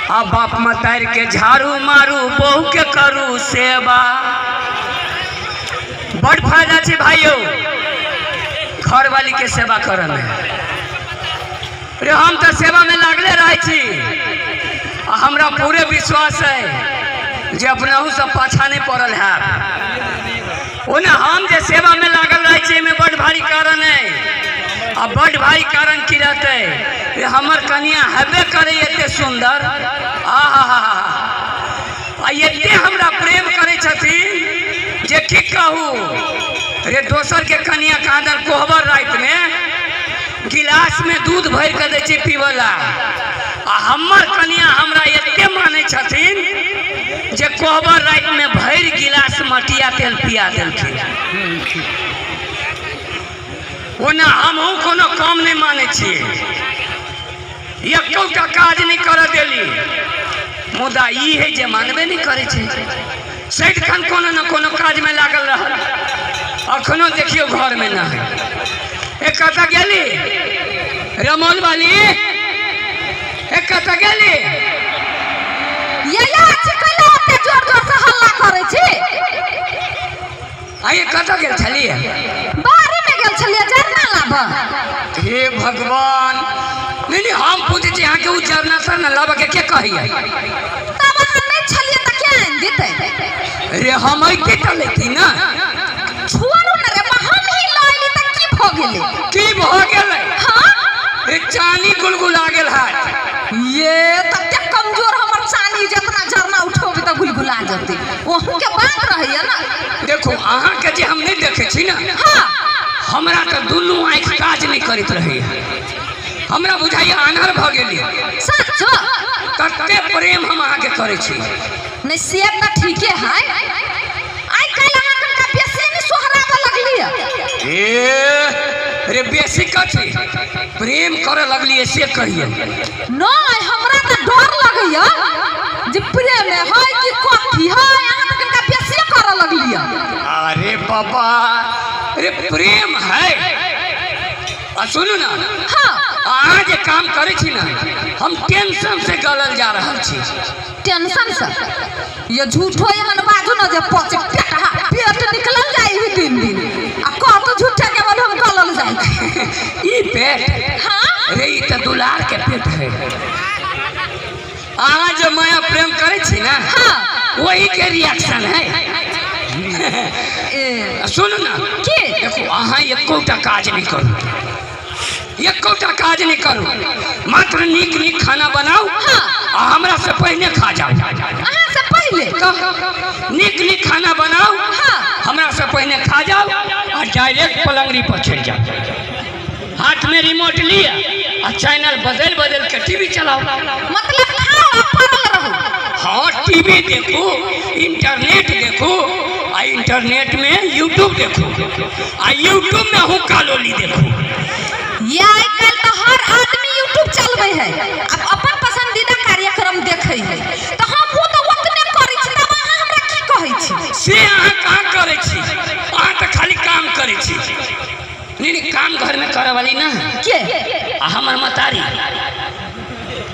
आ बाप मतार के झाड़ू मारू बहू के करू सेवा। बड़ फायदा है भाइयों घर वाली के सेवा करे में। अरे हम तो सेवा में लागले रहे छी। हमरा पूरे विश्वास है जे अपनाहू सब पाछा नहीं पड़ल है। ओने हम जे सेवा में लागल रहे छी में बड़ भारी कारण है। आ बड़ भारी कारण की रहते हमर कनिया हेबे करे एते सुंदर आ एते हमरा प्रेम करे छथिन जे की कहू। रे दोसर के कनिया कादर कोहबर रात में गिलास में दूध भर के दे छी पीवला आ हमर कनिया हमरा एते माने छथिन जे कोहबर रात में भर गिलास मटिया तेल पिया देलखिन। ओना हमहू कोनो काम नहीं माने छिए एको काज नहीं कर देली मुदा ई है जे मानबे नहीं करे छे। सैठ खान कोनो न कोनो काज में लागल रहल अखनो देखियो घर में ना है। एक कथा गेली रमोल वाली एक कथा गेली यया चिकला ते जोर जोर से हल्ला करे छी। आये कथा गेल छलिए बारी में गेल छलिए जरना लाब। हे भगवान नहीं हम पूछे छी यहाँ के उ जरना सर न लाब के कहिए तब हम नहीं छलिए त क्या आन देते। अरे हम ऐते त लेती ना छोड़ू न रे हम ही लाइली त की भ गेले की भ गेले। हां ए चानी गुलगुला गेल है ये तते कमजोर हमर चानी जितना जरना उठोबे त गुलगुला जते ओहू के बात रहैया ना। देखो अहाँ के जे हम नहीं देखे छी ना हां हमरा त दुनू आँख काज नहीं करत रहे। हमरा बुझाई आन्हर भ गेली। सच तते प्रेम हम अहाँ के करे छी। नहीं से त ठीके है आई कल अहाँ कनका बेसी नहीं सोहराबे लगली। रे बेसी कथी प्रेम करे लगली से कहिए। नहीं हमरा त डर लगैया जे प्रेम है कि कथी है अहाँ त कनका बेसी करे लगली। अरे बाबा अरे प्रेम है सुनू ना। हाँ अहाँ जे काम करे छी ना हम टेंशन से गलल जा रहल छी। टेंशन से ये झूठो एहन बाजू न जे पेट निकलल जाई ही दिन दिन आ कत झूठे के बोल हम गलल जाई। ई पेट हां रे ई त दुलार के पेट है। अहाँ जो माया प्रेम करे छी ना हां वही के रिएक्शन है। सुन ना की देखो अहाँ एकोटा काज नहीं करू एकोटा काज नहीं करू मात्र नीक नीक खाना बनाओ आ हमरा से पहले खा जाओ। अहाँ से पहले नीक नीक खाना बनाओ हमरा से पहले खा जाओ और डायरेक्ट पलंगरी पर चढ़ जाओ। हाथ में रिमोट लिया और चैनल बदल बदल के टीवी चलाओ। मतलब खाओ पड़ल रहो। हाँ टीवी देखो इंटरनेट देखो आ इंटरनेट में यूट्यूब देखो आ यूट्यूब में हुक्का लोली देखो। ये आजकल तो हर आदमी यूट्यूब चलबे है अब अपन पसंदीदा कार्यक्रम देखे है तो हम वो तो उतने करे छी तब अहाँ हमरा की कहै छी से अहाँ कहाँ करे छी। अहाँ तो खाली काम करे छी। नहीं काम घर में करे वाली ना के हमर मतारी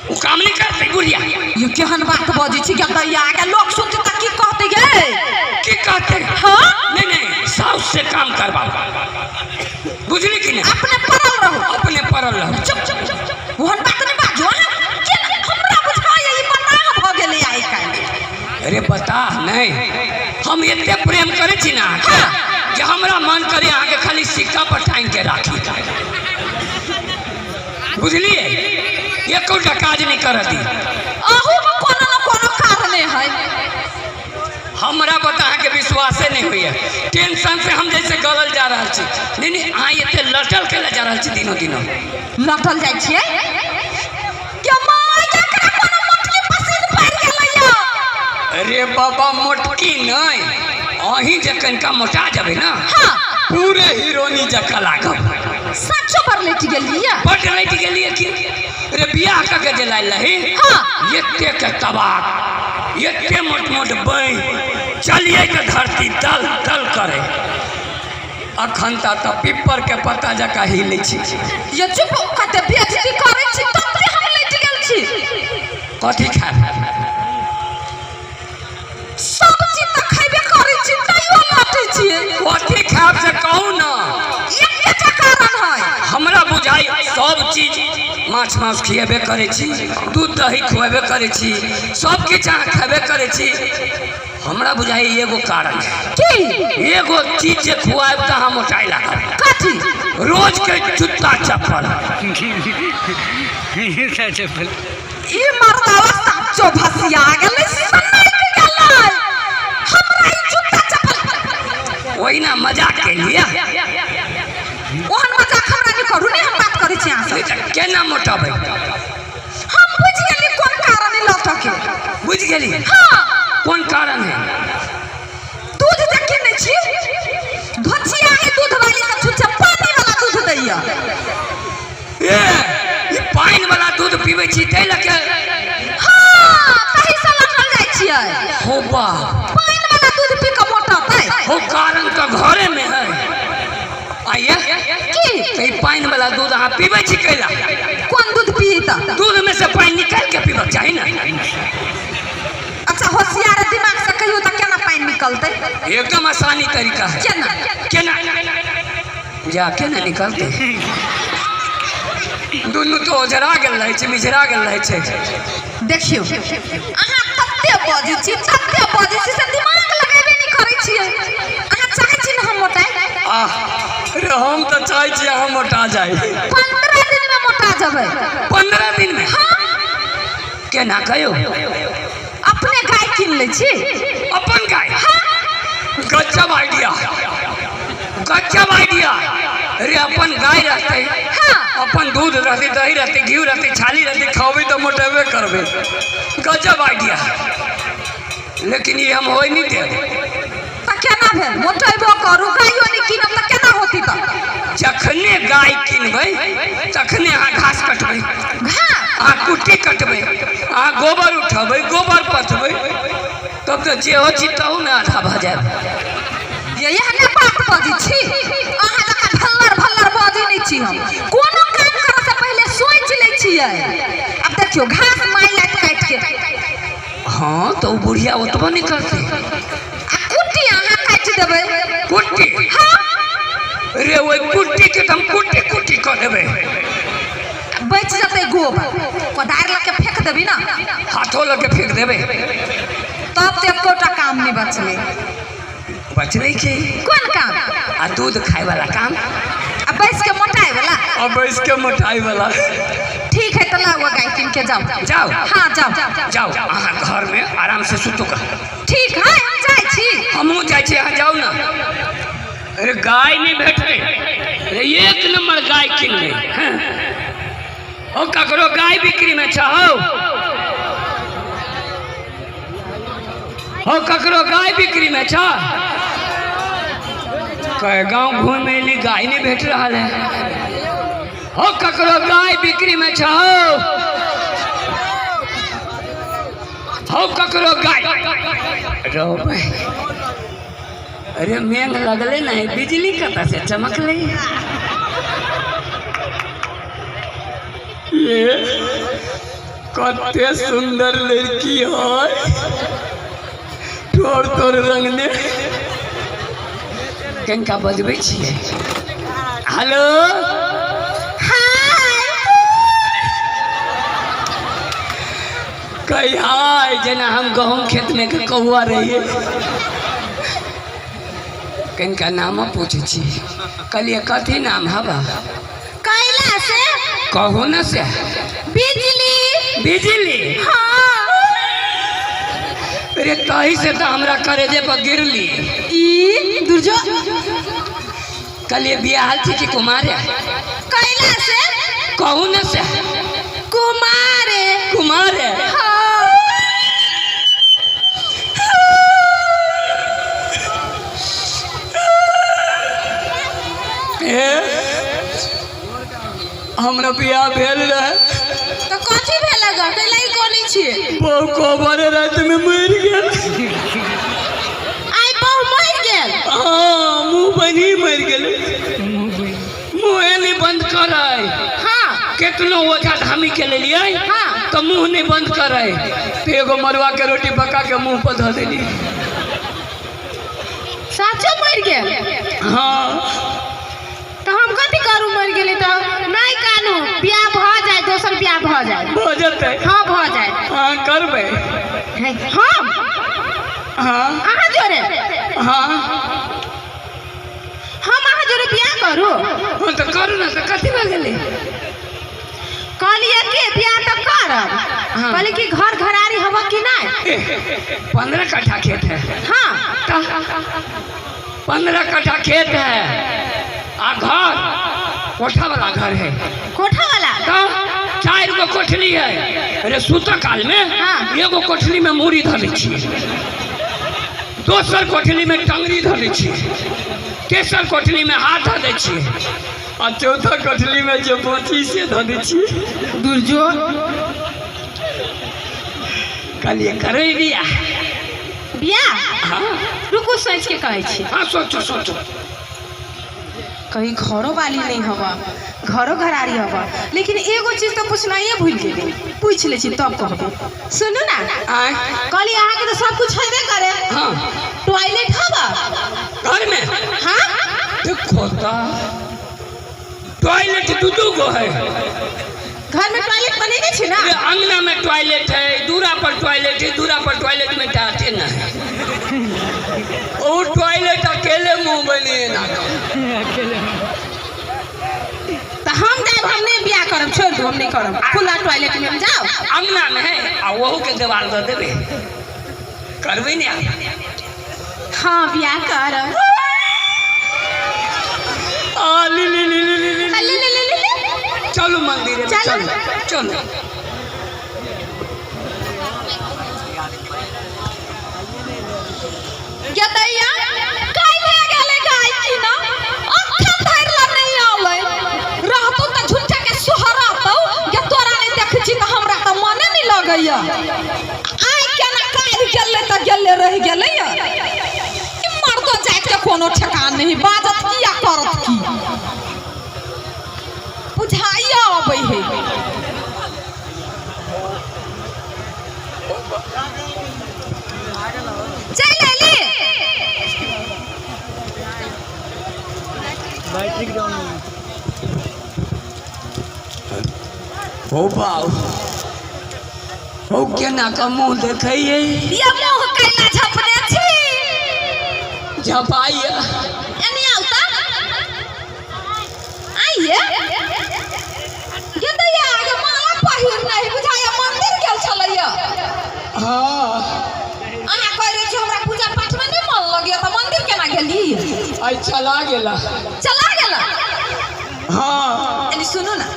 वो काम नहीं करते बुढ़िया। ये केहन बात बजी छी के दैया आगे लोग सुनते त की कहते गे की कहते। हां नहीं साउस से काम करवा बुझली कि नहीं। अपने पड़ल रहो अपने पड़ल रहो। चुप चुप चुप ओहन बात नहीं बाजो ना के हमरा बुझाय ई बना भ गेले आई काल। अरे बता नहीं हम एते प्रेम करे छी ना कि हमरा मन करे आहाँ के खाली सिक्का पर टांग के राखी बुझलिए एकोटा काज नहीं कर दी। अहू में कोनो न कोनो कारण है। हमरा बता के विश्वासे नहीं हुई है। टेंशन से हम जैसे गलल जा रहा छी। नहीं अहाँ एते लटल के जा रहा छी दिनों दिनों लटल जाय छिए के माय एकरा कोनो मोटकी पसीन पड़ गेलैया। अरे बाबा मोटकी नहीं अहीं जखन का मोटा जाबे ना हां पूरे हीरोनी जका लागब। सच्चो पर लेट गेलिया बट लेट गेलिए कि अरे बियाह का के जलाइल रही। हां एते के तबाक एते मोट मोट बई चलिए के धरती दल दल करे अखन तो पिपर के पत्ता जका हिले छी। ये चुप कते बेइज्जती करे छी तब हम लेट गेल छी। कथी खाए सब चीज तो खैबे करै छी तैयो लटै छियै कथी खाब से कहू ना एकटा कारण है हमरा बुझाई सब चीज माछ मांस खिएबे करे छी दूध दही खुएबे करे छी सब किछु अहाँ खेबे करे छी हमरा बुझाई एगो कारण है की एगो चीज जे खुआब तो हम मोटाई लागब कथी रोज के जूता चप्पल ई मर्दावा साचो भसिया गेलै सन्नाइ के गेलै हमरा ई जूता चप्पल ओहिना मजाक के लिए ओहन मजाक हमरा नहीं करू नहीं हम बात करै छी अहाँ से केना मोटाबै हम बुझ गेली कोन कारण लटके बुझ गेली हां कौन कारण है दूध देखे नहीं छी धोचिया है दूध वाली से छुच्छा पानी वाला दूध दैया ये पानी वाला दूध पीबै छी तै लके हां तही से लटल जाइ छियै हो बा पानी वाला दूध पी के मोटातै हो कारण तो घरे में है आइए की पानी वाला दूध अहाँ पीबै छी कैला कौन दूध पिए त दूध में से पानी निकाल के पीबक चाही ना अच्छा होशियार दिमाग से कहियो त केना पानी निकलतै एकदम आसानी तरीका है केना केना जा केना निकलते दुनू तो ओझरा गेल रहे छै मिझरा गेल रहे छै देखियो अहाँ तत्ते बजै छी से दिमाग लगेबे नहीं करै छियै अहाँ चाहै छी ना हम मोटाई अरे हम तो चाहै छी अहाँ मोटा जाए 15 दिन में मोटा जाबै 15 दिन में हां केना कहियो अपने गाय किन ले छी अपन गाय हां गजब आइडिया अरे अपन गाय रहते हां अपन दूध रहते दही रहते घी रहते छाली रहते खावे तो मोटेबे करबे गजब आइडिया लेकिन ये हम होई नहीं दे त केना भेल मोटेबो करू गायो नहीं किनब त केना होती त जखने गाय किनबै तखने अहाँ घास कटबै हां अहाँ कुट्टी कटबै अहाँ गोबर उठबै गोबर पथबै तब तो जे हो छी तहू में आधा भ जाए ये एहने बात बजै छी अहाँ जका भल्लर बजै नहीं छी हम कोनो काम करे से पहले सोच लै छियै अब देखियो घास माइ लाइट काट के हाँ तो बुढ़िया ओतबो नहीं करते आ कुट्टी अहाँ काट देबै कुट्टी हां अरे वो कुट्टी के हम कुट्टी कर देबै बच जते गोबर कोदार लके फेंक देबी ना हाथों लगे फेंक देबै तब ते कोटा काम नहीं बचले बचले की कौन काम आ दूध खाए वाला काम अब बैस के मोटाई वाला अब इसके मोटाई वाला ठीक है तो लाओ गाय किन के जाओ जाओ हां जाओ जाओ अहाँ घर में आराम से सुतो का ठीक है हम जाय छी हमहू जाय छी अहाँ जाओ ना अरे गाय नहीं भेटले अरे एक नंबर गाय किन ले ओ ककरो गाय बिक्री में चाहो हो ककरो गाय बिक्री में छ कई गांव घूमे ली गाय नहीं भेट रहा है हो ककरो गाय बिक्री में छ हो ककरो गाय रो भाई अरे मेघ लगले नहीं बिजली कता से चमकले ये कते सुंदर लड़की है तोर तोर रंग ने कनका बजबै छियै हेलो कही हाय जेना हम गहूम खेत में के कौआ रहिए कनका नाम पूछे छी कहलिए कथी नाम हवा कैला से कहू न से बिजली अरे तही से तो हमरा करेजे पर गिरली ई दुर्जो कहलिए बियाह थी कि कुमारे कैला से कहू न से कुमारे हमरा बियाह भेल रहे तो कथी भेल ग कैलाई कोनी छी बहु कोबरे रात में मर गेल आई बहु मर गेल हाँ मुँह बनी मर गेल मुँह नहीं बंद कर हाँ कितनो ओझा धामी के लिए हाँ तो मुंह नहीं बंद करे तो एगो मरुआ के रोटी पका के मुंह पर धो देली। साचो मर गेल? हाँ तो हम कथी करू मर गेली तो? नहीं कानू बियाह भ जाए, दोसर बियाह भ जाए। हो जते। हाँ भ जाए। हाँ करबे। हम हाँ अहाँ जोरे? हाँ हम अहाँ जोरे बियाह करू? हाँ तो करू ना, तो कथी में गेली? कहलिए कि बियाह तो करब। हाँ। कहली कि घर घरारी हवा कि नहीं? 15 कट्ठा खेत है। हाँ 15 कट्ठा खेत है आ घर कोठा वाला घर है। कोठा वाला? तो 4 गो कोठली है। अरे सूता काल में हाँ। एगो कोठली में मूड़ी धले छिए, दोसर कोठली में टंगरी धले छिए, तेसर कोठली में हाथ धले छिए और चौथा कोठली में जो बोची से धले छिए। दुर्जो कहलिए करे बियाह। बियाह? हाँ रुकू सोच के कहै छी। हाँ सोचो सोचो। कहीं घरों वाली नहीं हवा, घरों घरारी हवा, लेकिन एगो चीज तो पूछना ये भूल गेली, पूछ ले छी तब कहबो। सुनू ना, कहली अहाँ के तो सब कुछ हेबे करे। हाँ टॉयलेट हवा घर में? हाँ देखो टॉयलेट दू गो है। घर में टॉयलेट बनेने छी ना? अंगना में टॉयलेट है, दूरा पर टॉयलेट है, दूरा पर टॉयलेट में जाते ना है। और टॉयलेट अकेले मुंह बने ना तो हम जाए, हम नहीं बियाह करब, छोड़ दो, हम नहीं करब। खुला टॉयलेट में जाओ। अंगना में है आ वहू के दीवार दे देबे, करबे नहीं। हाँ बियाह करब। ले ले ले ले ले ले ले ले ले ले चलो मंदिर में, चलो। चलो चलो। गदैया काई ले गेले गाय की ना अखन धरला नहीं आवे रहतो त झुट्ठा के सोहरातो के तोरा नहीं देख छी त हमरा त मने नहीं लगैया। आइ केना काई गेले त गेले रह गेले या कि मर्दो जात के कोनो ठेकान नहीं, बाजत किया करत की बुझाइया अबै है। चल ले बैटरी डाउन हो बाऊ हो केना का मुंह देखै ये मुंह कैला झपने छी झपाइए एनी आवता आइए गदैया आगे माला पहिर नहीं बुझाया मंदिर गेल छलैया। हाँ अहाँ कह रहे छी हमरा पूजा पाठ में नहीं मन लगे त मंदिर केना गेली? आई चला गेला। चला गेला? हाँ एनी सुनो ना,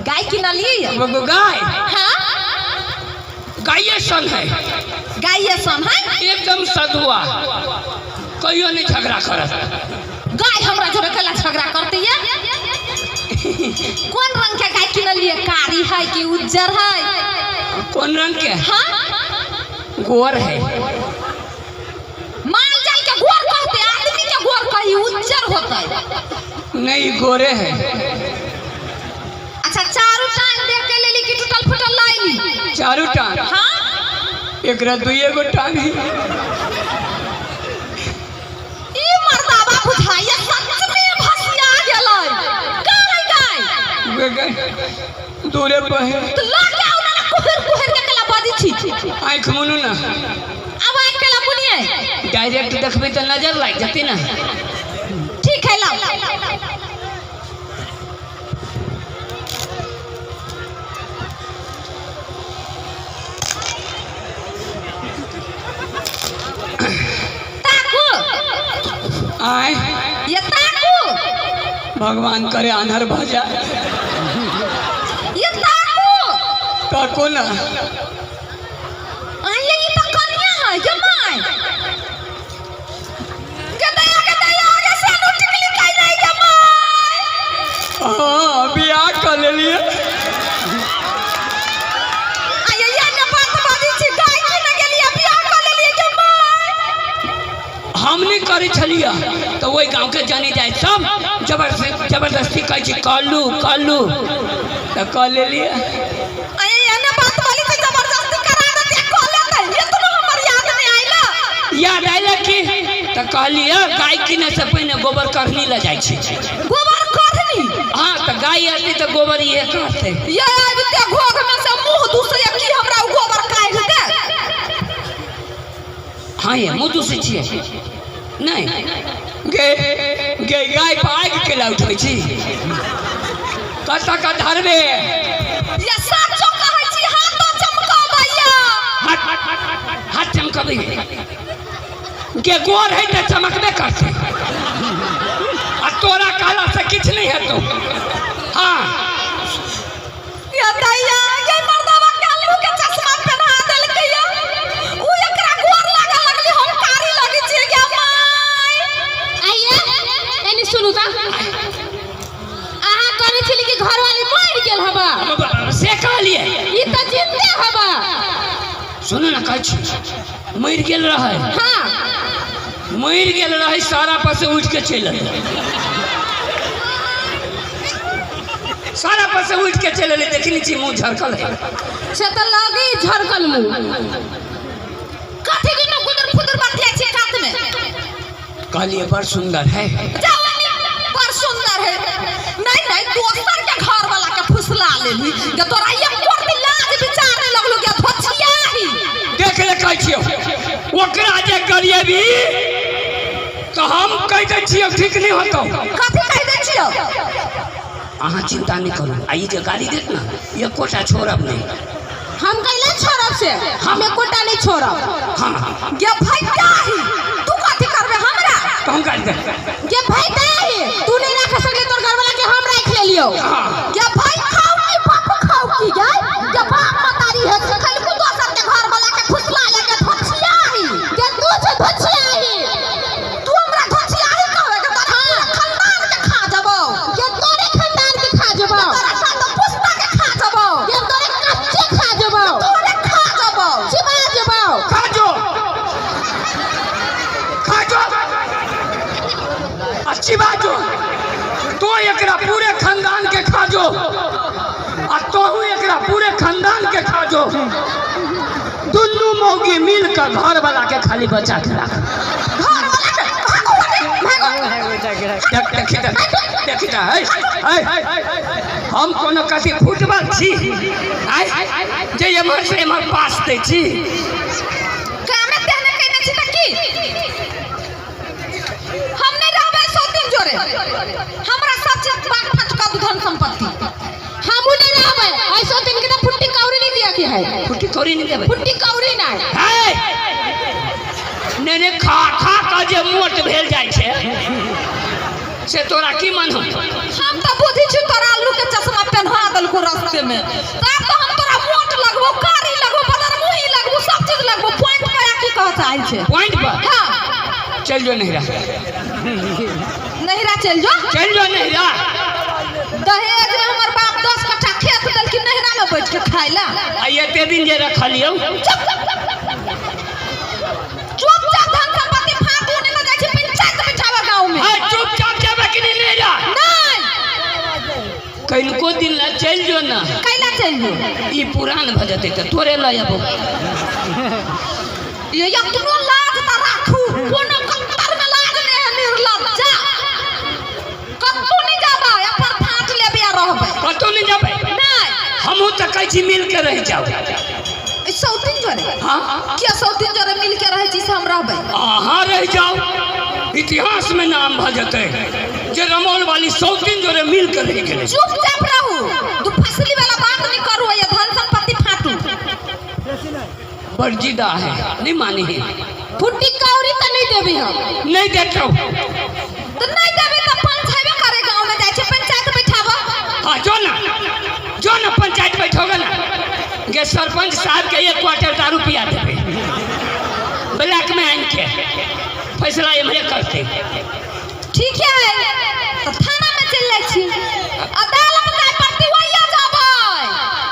गाय किना लिए? वो गाय हाँ गाये सन है, गाय ये सन है एकदम सधुआ, कहियो नहीं झगड़ा करत। गाय हमरा जोरे कला झगड़ा करती है? कौन रंग के गाय किना लिए? कारी है कि उज्जर है? कौन रंग के? हाँ गोर है। माल जाल के गोर कहते, आदमी के गोर कही उज्जर होता है। नहीं गोरे है। अच्छा चारों टांग देख के लेली कि टूटल फुटल लाइली? चारू टांग? हाँ एकरा दुइये गो टांग है। ई मर्दावा बुझाइया सच में भसिया गेलै। गाय गाय दूरे पर है। तो लाके आउ ना कुहर कुहर के कला बाजी छी। आँख मुनू ना, अब आँख कला मुनिए डायरेक्ट देखबे तो नजर लग जाती ना। ठीक है लाओ। ताकू आए ये ताकू भगवान करे आन्हर भजा। ये ताकू ताको ना, आइए ये तो कन्या है ये माय गदैया गदैया आगे से नु टिकली काई नहीं ये माय। हाँ बियाह कर लिए। आइए ये ने बात बाजी छी गाय की न गेलिए बियाह कर लेलिए ये माय। हम नहीं करे छलिया तो वही गांव के जाने जाए सब जबरदस्ती कह कलू तो कह ले लिए। आइए ये ने बात कहलिए गाय किने से पहले गोबर करनी ले जाए छी। गोबर करनी? हाँ तो गाय आती तो गोबर ये करते। ये आबिते घोग में से मुंह दूसरे की हमरा गोबर काढ़ दे। हाँ ये मुंह दूसरे छिए नहीं गे गे गाय पर आग के ला उठै छी कता का धरबे ये सचो कहै छी हाथ चमकाबैया। हाथ चमकाबे के गोर है तो चमकबे करते आ तोरा काला से किछ नहीं है तो। हाँ ये दैया ये मर्दवा कालू के चश्मा पहना देलकैया उ एकरा गोर लागे लगली हम कारी लगी छी गे माय। आइए एनी सुनु त आहा कहै छली कि घरवाली मर गेल हबा से कहलिए ई त जिंदे हबा। सुनो ना कहै छी मर गेल रहे। हां मर गेल रहे सारा पर से उठ के चल सारा पर से उठ के चले देखनी छी मुंह झरकल है से त लगी झरकल मुंह कथि के न गुदर फुदर बातिया छी कात में। कहलिए बड़ सुंदर है जवानी बड़ सुंदर है। नहीं नहीं दोसर के घर वाला के फुसला लेली के तोरा एक कोर में लाज विचार नहीं लगलो के धोछिया ही देख ले कहै छियो ओकरा जे करिए भी तो हम कह दे छियो ठीक नहीं होतो। कथि कह दे छियो? अहाँ चिंता नहीं करू आई जे गाड़ी देत ना ये कोटा छोड़ब नहीं। हम कैला छोड़ब से हम एकोटा नहीं छोड़ब। हाँ गे भाई काहे तू कथि करबे हमरा? तो हम गाड़ी दे के भाई काहे तू नहीं रख सकले तोर घरवाला के हम रख ले लियो। गे भाई खाओ की बाप खाओ की गए गे बाप मतारी है खल को दोसर के घर वाला के फुसला ले के धोछिया ही के तू जे धोछियाही तू हमरा धोछिया ही कहबे के तोरा खानदान के खा जबो के तोरे खानदान के खा जबो तोरा साथ पुस्ता के खा जबो के तोरे कच्चे खा जबो तोरे खा जबो चिबा जबो खाजो अच्छी बात हो तो एकरा पूरे खानदान के खाजो आ तोहू एकरा पूरे खानदान के खाजो दुनू मौगी मिल कर घर वाला के खाली बचा के रख। घर वाला के देखी हम कोनो कथी फुटबॉल छी जे एमहर से एमहर पास दै छी कामे देने कहने छी त की हम नहीं रहबे 100 दिन जोरे हमरा सब चीज बांट फाट का धन संपत्ति हमू नहीं रहबे ऐसो दिन के त फुट्टी कौड़ी नहीं दिया के है फुट्टी कौड़ी नहीं देबे फुट्टी कौड़ी ना ने खा खा का जे मोट भेल जाय छे से तोरा की मन हो? हम तो बुझी छी तोरा आलू के चश्मा पहना देलको रास्ते में तब तो हम तोरा मोट लगबो कारी लगबो बदर मुही लगबो सब चीज लगबो पॉइंट पे की कह चाहे छे पॉइंट पर हां चल जो नहिरा चल जो नहिरा दहेज में हमर बाप 10 कट्ठा खेत देल कि नहिरा में बैठ के खाइला आ एते दिन जे रखलियो चुपचाप धन संपत्ति फाटूने में जाय छै पंचायत बैठावा गांव में चुपचाप जाबे कि नहीं नहिरा नहीं कइनको दिन ला चल जो ना कैला चल जो ई पुरान भ जते त तोरे ल आबो ये यतनो लाज त राखू कोनो कंतर में लाज नहीं है निर्लज्जा कत्तो नहीं जाबा अपन फाट लेबे रहबे कतो नहीं जाबे नहीं हमहू त कहै छी मिल के रह जाओ सौतीन जोरे हां क्या सौतीन जोरे मिल के रहे छी से हम रहबे अहाँ रह जाओ इतिहास में नाम भ जते जे रमौल वाली सौतीन जोरे मिल के रह गेले चुपचाप रहू तू फसली वाला बात नहीं करू ये धन संपत्ति फाटू बर्जिदा है नहीं मानी है फुट्टी कौड़ी त नहीं देबी हम नहीं देखो तो नहीं देबे त पंचायत करे गांव में जाय छै पंचायत बैठावा हाँ जो ना पंचायत बैठोगे ना गे सरपंच साहब के 1 क्वार्टर दारू पिया देवे ब्लैक में आन के फैसला एमरे करते ठीक है तो थाना में चल जाय छी अदालत जाय पड़ती वहिया जाबै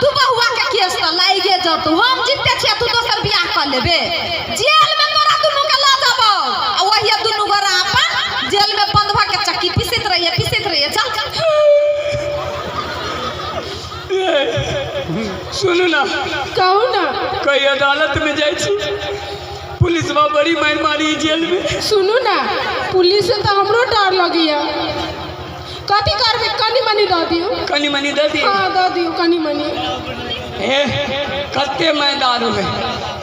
तू बहुआ के केस त लागे जतौ हम जीते छी तू दोसर बियाह कर लेबे जेल में तोरा दुनू के ला जाबो आ वहिया दुनू गोरा अपन जेल में बंधवा के चक्की पिसैत रहिए चल सुनू ना कहू ना कई अदालत में जाय छी पुलिस बड़ी मार मारी जेल में। सुनू ना, पुलिस से तो हमरो डर लगी है। कथी करबे, कनी मनी दे दियो। कनी मनी दे दियो? हाँ दे दियो कनी मनी। ए कते मैदार में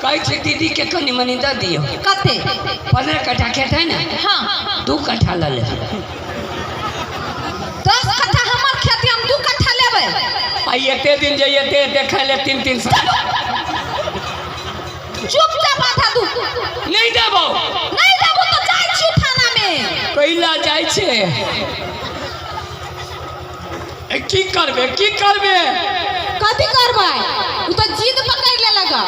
कहे छे दीदी के कनी मनी दे दियो। कते 15 कट्ठा खेत है ना? हाँ 2 कट्ठा ले ले। 10 कट्ठा हमर खेत हम 2 कट्ठा लेबै। आई एते दिन जाइए ते देखा ले 3-3 साल। चुपचाप आधा दू। नहीं देबो। नहीं देबो तो जाय छी थाना में। कैला जाय छे? की करबे की करबे? कथी करबै? उ तो जिद पकड़ ले लगा।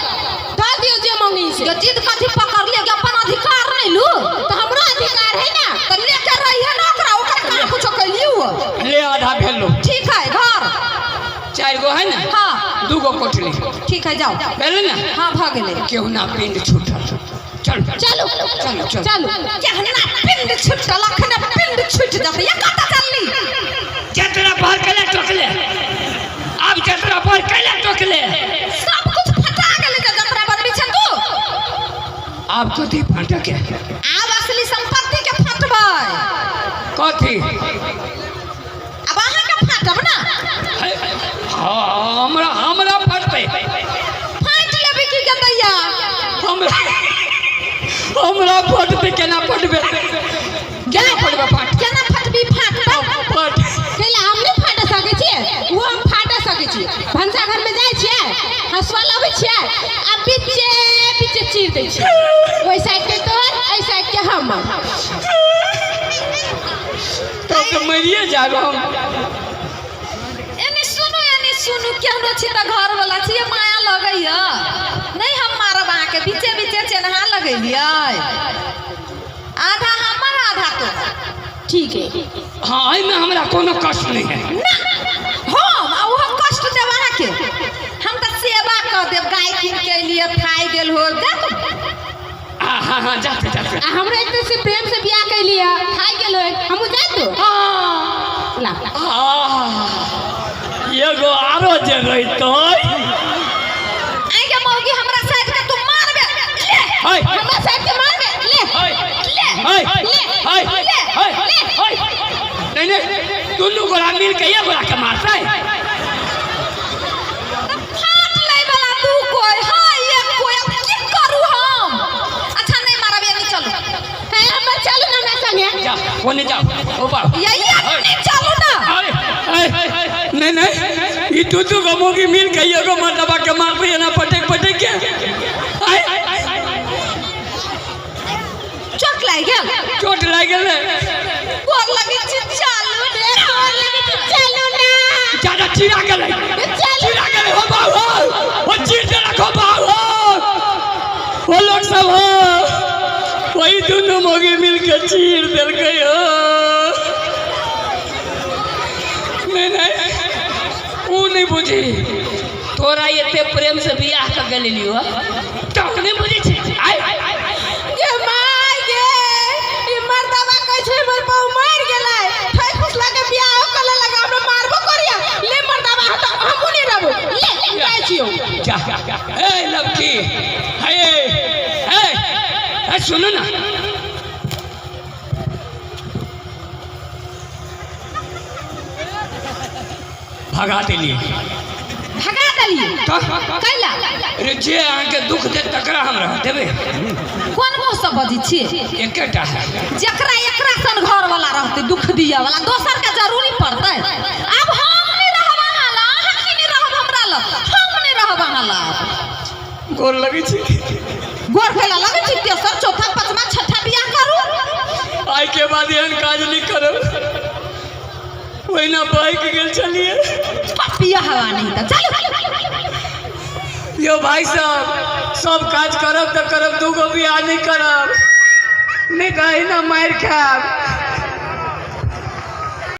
दे दियो जे मांगी से। जो जिद कथी पकड़ ले कि अपन अधिकार नहीं लू तो हमरो अधिकार है ना। तो लेकर रही है नौकरा ओकर कहां कुछ कलियो। ले आधा भेलो। ठीक है घर 4 गो है ना? हाँ 2 गो कोठली। ठीक है जाओ। भेले ना? हाँ भाग ले। केहू ना पिंड छूटल। चल चलो चलो चलो। चलो। कहना पिंड छुटल अखने पिंड छूट जाते ये कता चलली। जतरा पर कले टोकले। अब जतरा पर कले टोकले। सब कुछ फटा गेल के जतरा बनबी छ तू। अब कथी फाटक है? अब असली संपत्ति के फटबै। कथी? अब अहाँ के फटब ना। हमरा फटते। फाट लेबे की गदैया। हमरा फटते केना फटबे? केना फटबे फाट? केना फटबी फट। कैला हम नहीं फाट सके छी, वो हम फाट सके छी। भंसा घर में जाय छियै, हसवा लाबै छियै, आ पीछे चीर दै छियै। ओइ साइड के तोर, एई साइड के हम। तो मरिए जाब हम। एने सुनु केहनो छी त घर वाला छी माया लगैया। नहीं हम मारब अहाँ के बीचे बीचे चेनहा लगैलियै। आधा हमर आधा तो। ठीक है। हाँ आई में हमरा कोनो कष्ट नहीं है। ना हम ओहो कष्ट देब अहाँ के। हम त सेवा क देब गाय कीन के लिए खाई गेल हो देख। हाँ जाते। आ हमरा एक से प्रेम से बियाह कैलिया, खाई गेल होय, हमहु जाय तो। ला एगो आरो जे रहितो। आई के मौगी हमरा साइड के तू मारबे। ले हाय हमरा साइड के मारबे। ले हाय ले हाय हाय नहीं दोनों गोरा मिल के एक गोरा के मारता है। फाट ले वाला तू कोई हां एक कोई अब की करू हम। अच्छा नहीं मारब ये नहीं चलो। है हम चलू ना हमरा संगे। जा कोने जाओ ओ बाप। यही नहीं चलो ना। नहीं ये दो गमों मिल के एगो मरदबा के मार पे ना पटक के। चोट लाग गेल। चोट लाग गेल। गोर लगी छी चालू रे। गोर लगी छी चालू ना। ज्यादा चिरा गेल। चिरा गेल हो बाबू। ओ चीर दे रखो बाबू। वो लोग सब हो वही दोनों मोगी मिल के चीर देल गए हो। नहीं वो नहीं बुझी। तोरा एते प्रेम से बियाह कर गेलियो तो नहीं बुझी छी। गे माय गे ई मर्दवा कहै छै हमर बहु मर गेलै। ठै फुसला के बियाह करे लगा हमरा मारबो करिया। ले मर्दवा हट हमहु नहीं रहबो। ले जाय छियो। जा ए लड़की ए सुनो ना। भगा दिली। तो कैला अरे जे आके दुख दे तकरा हमरा देबे। कोन मुंह से बजी छी? एकेटा है जकरा एकरा सन घर वाला रहते दुख दिया वाला दोसर के जरूरी पड़ते। अब हम नहीं रहब अहाँ ला। अहाँ की नहीं रहब हमरा ला। हम नहीं रहब अहाँ ला। गोर लगे छी। गोर कैला लगे छी? तेसर चौथा पांचवा छठा बियाह करू। आई के बाद एहन काज नहीं करब। वहीना बाइक गेल चलिए। बियाह हवा नहीं था चलो। यो भाई साहब सब काज करब तो करब 2 गो बियाह नहीं करब। नहीं कही ना मार खाब।